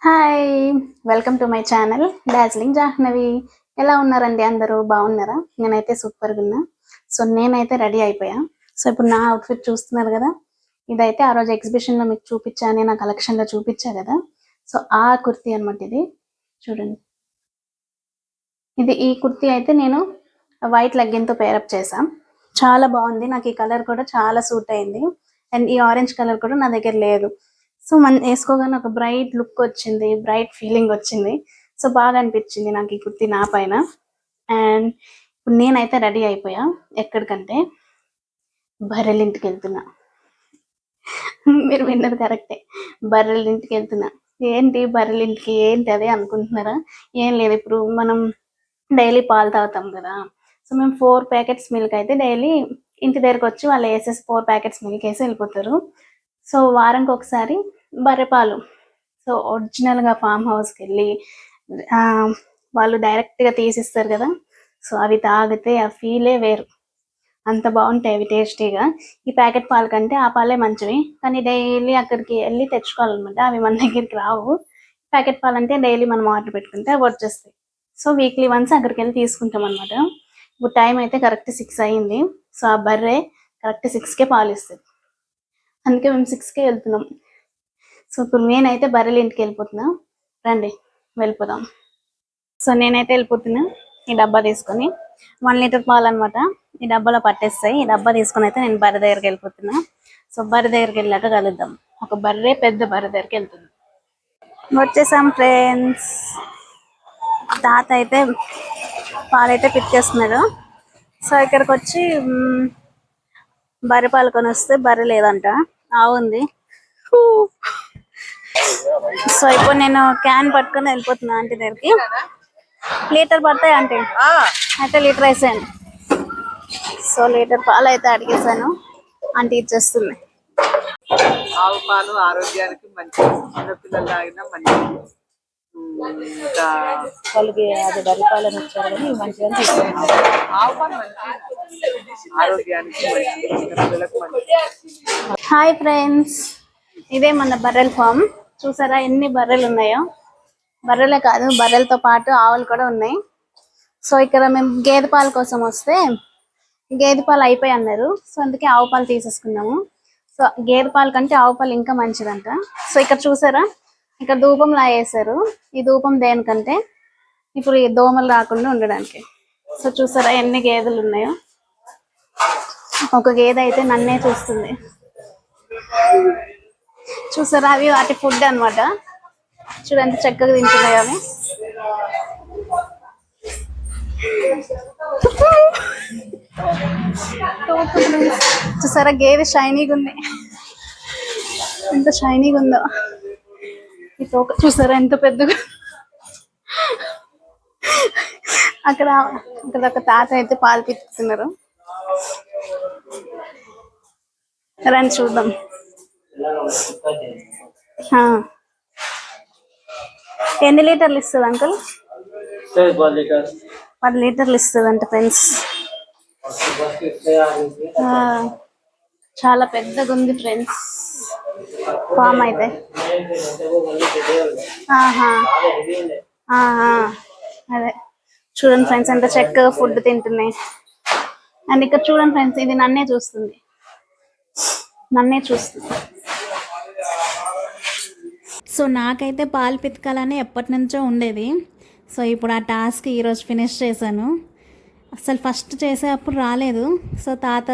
Hi! Welcome to my channel Darjeeling Jahnavi. ఎలా ఉన్నారండి అందరూ? బాగున్నారా? నేనైతే సూపర్‌గా ఉన్నా. సో, నేనైతే రెడీ అయిపోయా. సో, ఇప్పుడు నా అవుట్‌ఫిట్ చూస్తున్నారు కదా! ఇదైతే ఆ రోజు ఎగ్జిబిషన్‌లో మీకు చూపించాను. నా కలెక్షన్‌లో చూపించా కదా! సో, ఆ కుర్తీ అనమాట ఇది. చూడండి. ఈ కుర్తీ అయితే నేను వైట్ లెగ్గిన్‌తో పేరప్ చేశా. చాలా బాగుంది. నాకు ఈ కలర్ కూడా చాలా సూట్ అయింది. అండ్ ఈ ఆరెంజ్ కలర్ కూడా నా దగ్గర లేదు. సో, ఏసుకోగానే ఒక బ్రైట్ లుక్ వచ్చింది. బ్రైట్ ఫీలింగ్ వచ్చింది. సో, బాగా అనిపించింది నాకు ఈ కుర్తీ నా పైన. అండ్ ఇప్పుడు నేనైతే రెడీ అయిపోయా. ఎక్కడికంటే బర్రెలింటికెళ్తున్నా. మీరు విన్నది కరెక్టే. బర్రెలింటికెళ్తున్నా. ఏంటి బర్రెలింటికి ఏంటి అది అనుకుంటున్నారా? ఏం లేదు. ఇప్పుడు మనం డైలీ పాలు తాగుతాం కదా! సో, మేము 4 ప్యాకెట్స్ మిల్క్ అయితే డైలీ ఇంటి దగ్గరకొచ్చి వాళ్ళు ఏసేసి 4 ప్యాకెట్స్ మిల్క్ ఏసి వెళ్ళిపోతారు. సో, వారానికొకసారి బర్రె పాలు. సో, ఒరిజినల్‌గా ఫార్మ్ హౌస్‌కెళ్ళి వాళ్ళు డైరెక్ట్‌గా తీసిస్తారు కదా! సో, అవి తాగితే ఆ ఫీలే వేరు. అంత బావుంటాయి అవి టేస్టీగా. ఈ ప్యాకెట్ పాల కంటే ఆ పాలే మంచివి. కానీ డైలీ అక్కడికి ఎళ్లి తెచ్చుకోవాలనమాట. అవి మన దగ్గరికి రావు. ప్యాకెట్ పాలంటే డైలీ మనం ఆర్డర్ పెట్టుకుంటే అవి వచ్చేస్తాయి. సో, వీక్లీ వన్స్ అక్కడికెళ్ళి తీసుకుంటామనమాట. ఇప్పుడు టైం అయితే కరెక్ట్ 6 అయింది. సో, ఆ బర్రె కరెక్ట్ 6కే పాలిస్తది. అందుకే మేము 6కే వెళ్తున్నాం. సో, ఇప్పుడు నేనైతే బర్రెల ఇంటికెళ్ళిపోతున్నా. రండి వెళ్ళిపోదాం. సో, నేనైతే వెళ్ళిపోతున్నా. ఈ డబ్బా తీసుకొని 1 లీటర్ పాలనమాట. ఈ డబ్బాలో పట్టేస్తాయి. ఈ డబ్బా తీసుకొని అయితే నేను బర్రె దగ్గరికి వెళ్ళిపోతున్నా. సో, బర్రె దగ్గరికి వెళ్ళాక కలుద్దాం. ఒక బర్రె పెద్ద బర్రె దగ్గరికి వెళ్తున్నా. వచ్చేసాం ఫ్రెండ్స్. తాత అయితే పాలైతే పితికేస్తున్నాడు. సో, ఇక్కడికి వచ్చి బర్రె పాలు కొని వస్తే బర్రె లేదంట. ఆవుంది. సో, ఇప్పుడు నేను క్యాన్ పట్టుకొని వెళ్ళిపోతున్నా ఆంటీ దగ్గరికి. లీటర్ పడతాయి ఆంటీ? అయితే లీటర్ వేసేయండి. సో, లీటర్ పాలు అయితే అడిగేసాను. ఆంటీ ఇచ్చేస్తుంది. ఆవు పాలు ఆరోగ్యానికి మంచిది. చిన్నపిల్లలు తాగినా మంచిది. ఇంకా వాళ్ళకి అది బర్రె పాలను ఇచ్చారు కానీ మంచిగా తీసుకున్నాం. ఆవు పాలు మంచిది, ఆరోగ్యానికి మంచిది, చిన్నపిల్లలకు మంచిది. హాయ్ ఫ్రెండ్స్, ఇదే మన బర్రెల ఫామ్. చూసారా ఎన్ని బర్రెలు ఉన్నాయో? బర్రెలే కాదు, బర్రెలతో పాటు ఆవులు కూడా ఉన్నాయి. సో, ఇక్కడ మేము గేదె పాల కోసం వస్తే గేదె పాలు అయిపోయి అన్నారు. సో, అందుకే ఆవు పాలు తీసేసుకున్నాము. సో, గేదె పాల కంటే ఆవు పాలు ఇంకా మంచిదంట. సో, ఇక్కడ చూసారా, ఇక్కడ ధూపంలా వేసారు. ఈ ధూపం దేనికంటే ఇప్పుడు ఈ దోమలు రాకుండా ఉండడానికి. సో, చూసారా ఎన్ని గేదెలు ఉన్నాయో? ఒక గేదె అయితే నన్నే చూస్తుంది. చూసారా, అవి వాటి ఫుడ్ అనమాట. చూడండి చక్కగా తింటున్నాయి అవి. చూసారా గేదె షైనీగా ఉంది. ఎంత షైనీగా ఉందో. ఈ తోక చూసారా ఎంత పెద్దగా. అక్కడ ఒక తాత అయితే పాలు పితుకుతున్నారు. రండి చూద్దాం. ఎన్ని లీటర్లు ఇస్తుంది అంకుల్? 10 లీటర్లు ఇస్తుంది అంట ఫ్రెండ్స్. చాలా పెద్దగా ఉంది ఫ్రెండ్స్ ఫామ్ అయితే. అదే చూడండి ఫ్రెండ్స్ ఎంత చక్కగా ఫుడ్ తింటున్నాయి. అండ్ ఇక్కడ చూడండి ఫ్రెండ్స్, ఇది నన్నే చూస్తుంది. సో నాకైతే పాలు పితకాలని ఎప్పటి నుంచో ఉండేది. సో ఇప్పుడు ఆ టాస్క్ ఈరోజు ఫినిష్ చేశాను. అసలు ఫస్ట్ చేసేటప్పుడు రాలేదు. సో తాత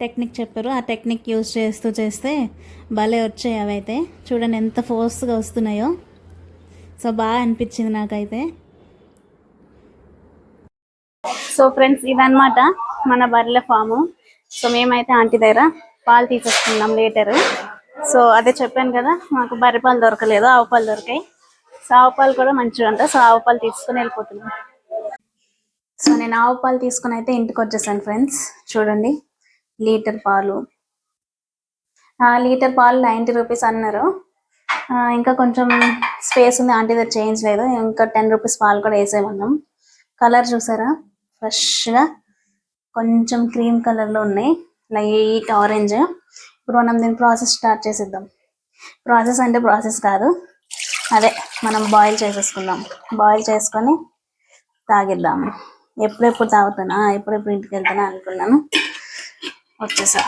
టెక్నిక్ చెప్పారు. ఆ టెక్నిక్ యూజ్ చేస్తే భలే వచ్చాయి. అవైతే చూడండి ఎంత ఫోర్స్గా వస్తున్నాయో. సో బాగా అనిపించింది నాకైతే. సో ఫ్రెండ్స్, ఇదన్నమాట మన బర్రెల ఫాము. సో మేమైతే ఆంటీ దగ్గర పాలు తీసేసుకున్నాం లీటరు. సో అదే చెప్పాను కదా, మాకు బర్రె పాలు దొరకలేదు, ఆవు పాలు దొరికాయి. సో ఆవు పాలు కూడా మంచిగా ఉంటాయి. సో ఆవు పాలు తీసుకుని వెళ్ళిపోతున్నాం. సో నేను ఆవు పాలు తీసుకుని అయితే ఇంటికి వచ్చేసాను ఫ్రెండ్స్. చూడండి లీటర్ పాలు. లీటర్ పాలు 90 రూపీస్ అన్నారు. ఇంకా కొంచెం స్పేస్ ఉంది, ఆంటీ దగ్గర చేంజ్ లేదు. ఇంకా 10 రూపీస్ పాలు కూడా వేసేమన్నాం. కలర్ చూసారా, ఫ్రెష్గా కొంచెం క్రీమ్ కలర్లో ఉన్నాయి, లైట్ ఆరెంజ్. ఇప్పుడు మనం దీని ప్రాసెస్ స్టార్ట్ చేసేద్దాం. ప్రాసెస్ అంటే ప్రాసెస్ కాదు, అదే మనం బాయిల్ చేసేసుకుందాం. బాయిల్ చేసుకొని తాగిద్దాము. ఎప్పుడెప్పుడు తాగుతానా, ఎప్పుడెప్పుడు ఇంటికి వెళ్తానా అనుకున్నాను, వచ్చేసా.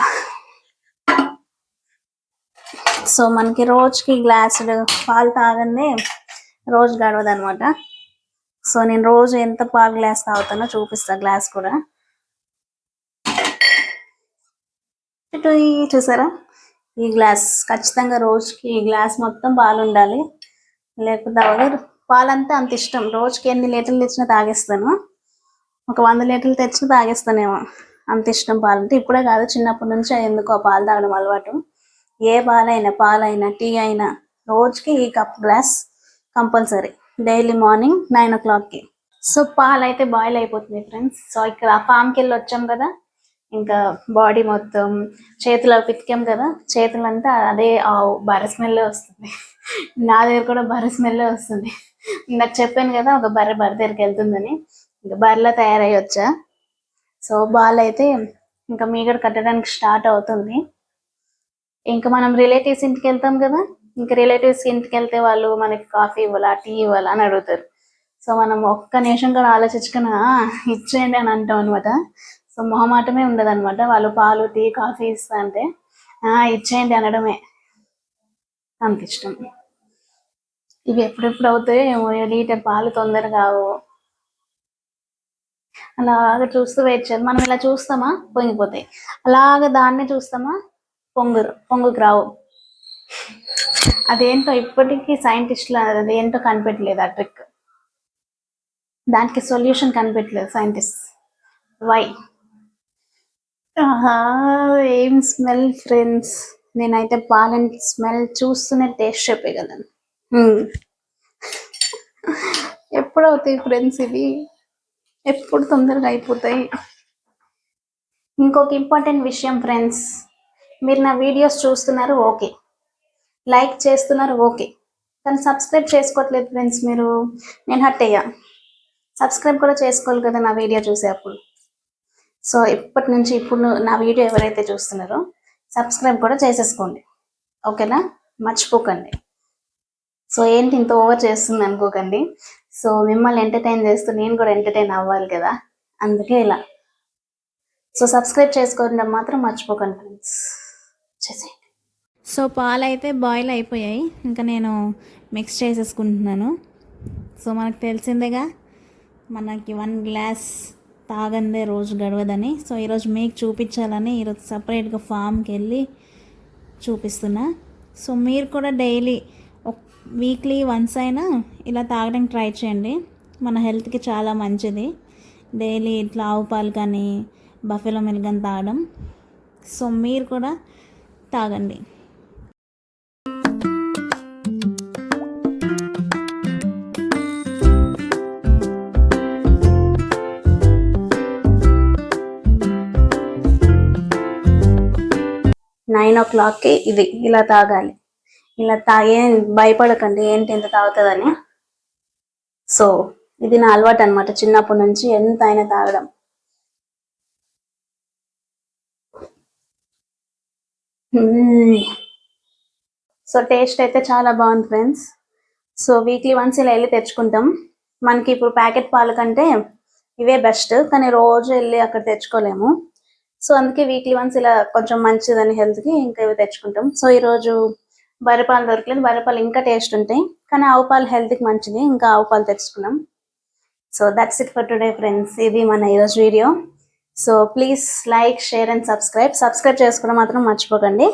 సో మనకి రోజుకి గ్లాసులు పాలు తాగందే రోజు గడవదు అనమాట. సో నేను రోజు ఎంత పాలు గ్లాస్ తాగుతానో చూపిస్తా. గ్లాస్ కూడా చూసారా, ఈ గ్లాస్ ఖచ్చితంగా రోజుకి ఈ గ్లాస్ మొత్తం పాలు ఉండాలి, లేకపోతే అవ్వదు. పాలంతా అంత ఇష్టం. రోజుకి ఎన్ని లీటర్లు తెచ్చినా తాగేస్తాను. ఒక 100 లీటర్లు తెచ్చినా తాగేస్తానేమో, అంత ఇష్టం పాలంటే. ఇప్పుడే కాదు, చిన్నప్పటి నుంచి ఎందుకో పాలు తాగడం అలవాటు. ఏ పాలైనా టీ అయినా రోజుకి ఈ cup glass compulsory, daily morning 9 o'clockకి. సో పాలు అయితే బాయిల్ అయిపోతుంది ఫ్రెండ్స్. సో ఇక్కడ ఫామ్కి వెళ్ళి వచ్చాం కదా, ఇంకా బాడీ మొత్తం చేతులు పితికాం కదా, చేతులంతా అదే బర్రె స్మెల్ వస్తుంది. నా దగ్గర కూడా బర్రె స్మెల్ వస్తుంది. నాకు చెప్పాను కదా ఒక బర్రె దగ్గరికి వెళ్తుందని, ఇంకా బర్రెలా తయారయ్యి వచ్చా. సో బాల్ అయితే ఇంకా మీగడ కట్టడానికి స్టార్ట్ అవుతుంది. ఇంకా మనం రిలేటివ్స్ ఇంటికి వెళ్తాం కదా, ఇంకా రిలేటివ్స్ ఇంటికి వెళ్తే వాళ్ళు మనకి కాఫీ ఇవ్వాలా, టీ ఇవ్వాలా అని అడుగుతారు. సో మనం ఒక్క నిమిషం కూడా ఆలోచించుకుని ఇచ్చేయండి అని అంటాం అనమాట. సో మొహమాటమే ఉండదు అనమాట. వాళ్ళు పాలు, టీ, కాఫీ ఇస్తా అంటే ఇచ్చేయండి అనడమే, అంత ఇష్టం. ఇవి ఎప్పుడెప్పుడు అవుతాయో, లీటర్ పాలు తొందరగా కావు. అలాగా చూస్తూ వెయిట్ చేయాలి. మనం ఇలా చూస్తామా పొంగిపోతాయి, అలాగా దాన్ని చూస్తామా పొంగుకు రావు. అదేంటో ఇప్పటికీ సైంటిస్టులు అదేంటో కనిపెట్టలేదు ఆ ట్రిక్. దానికి సొల్యూషన్ కనిపెట్టలేదు సైంటిస్ట్. వై? ఏం స్మెల్ ఫ్రెండ్స్. నేనైతే పాలని స్మెల్ చూస్తూనే టేస్ట్ చెప్పగలను. ఎప్పుడు అవుతాయి ఫ్రెండ్స్ ఇవి? ఎప్పుడు తొందరగా అయిపోతాయి? ఇంకొక ఇంపార్టెంట్ విషయం ఫ్రెండ్స్, మీరు నా వీడియోస్ చూస్తున్నారు ఓకే, లైక్ చేస్తున్నారు ఓకే, కానీ సబ్స్క్రైబ్ చేసుకోవట్లేదు ఫ్రెండ్స్. మీరు, నేను హర్ట్ అయ్యా. సబ్స్క్రైబ్ కూడా చేసుకోవాలి కదా నా వీడియో చూసే అప్పుడు. సో ఇప్పటి నుంచి ఇప్పుడు నా వీడియో ఎవరైతే చూస్తున్నారో సబ్స్క్రైబ్ కూడా చేసేసుకోండి, ఓకేనా? మర్చిపోకండి. సో ఏంటి ఇంత ఓవర్ చేస్తుంది అనుకోకండి. సో మిమ్మల్ని ఎంటర్టైన్ చేస్తూ నేను కూడా ఎంటర్టైన్ అవ్వాలి కదా, అందుకే ఇలా. సో సబ్స్క్రైబ్ చేసుకోవడం మాత్రం మర్చిపోకండి ఫ్రెండ్స్, చేసేయండి. సో పాలు అయితే బాయిల్ అయిపోయాయి, ఇంకా నేను మిక్స్ చేసేసుకుంటున్నాను. సో మనకు తెలిసిందేగా, మనకి 1 గ్లాస్ తాగందే రోజు గడవదని. సో ఈరోజు మీకు చూపించాలని ఈరోజు సపరేట్గా ఫామ్కి వెళ్ళి చూపిస్తున్నా. సో మీరు కూడా డైలీ వీక్లీ వన్స్ అయినా ఇలా తాగడానికి ట్రై చేయండి. మన హెల్త్కి చాలా మంచిది. డైలీ ఇట్లా ఆవు పాలు కానీ బఫెలో మిల్క్ కానీ తాగడం. సో మీరు కూడా తాగండి. నైన్ ఓ క్లాక్కి ఇది ఇలా తాగాలి. ఇలా తాగే భయపడకండి ఏంటి ఎంత తాగుతుందని. సో ఇది నా అలవాటు అనమాట, చిన్నప్పటి నుంచి ఎంత అయినా తాగడం. సో టేస్ట్ అయితే చాలా బాగుంది ఫ్రెండ్స్. సో వీక్లీ వన్స్ ఇలా వెళ్ళి తెచ్చుకుంటాం. మనకి ఇప్పుడు ప్యాకెట్ పాల కంటే ఇవే బెస్ట్, కానీ రోజు వెళ్ళి అక్కడ తెచ్చుకోలేము. సో అందుకే వీక్లీ వన్స్ ఇలా కొంచెం మంచిదని హెల్త్కి ఇంకా ఇవి తెచ్చుకుంటాం. సో ఈరోజు బర్రెపాలు దొరకలేదు. బర్రెపాలు ఇంకా టేస్ట్ ఉంటాయి, కానీ ఆవు పాలు హెల్త్కి మంచిది, ఇంకా ఆవు పాలు తెచ్చుకున్నాం. So that's it for today friends. ఇది మన ఈరోజు video. So please like, share and subscribe చేసుకోవడం మాత్రం మర్చిపోకండి.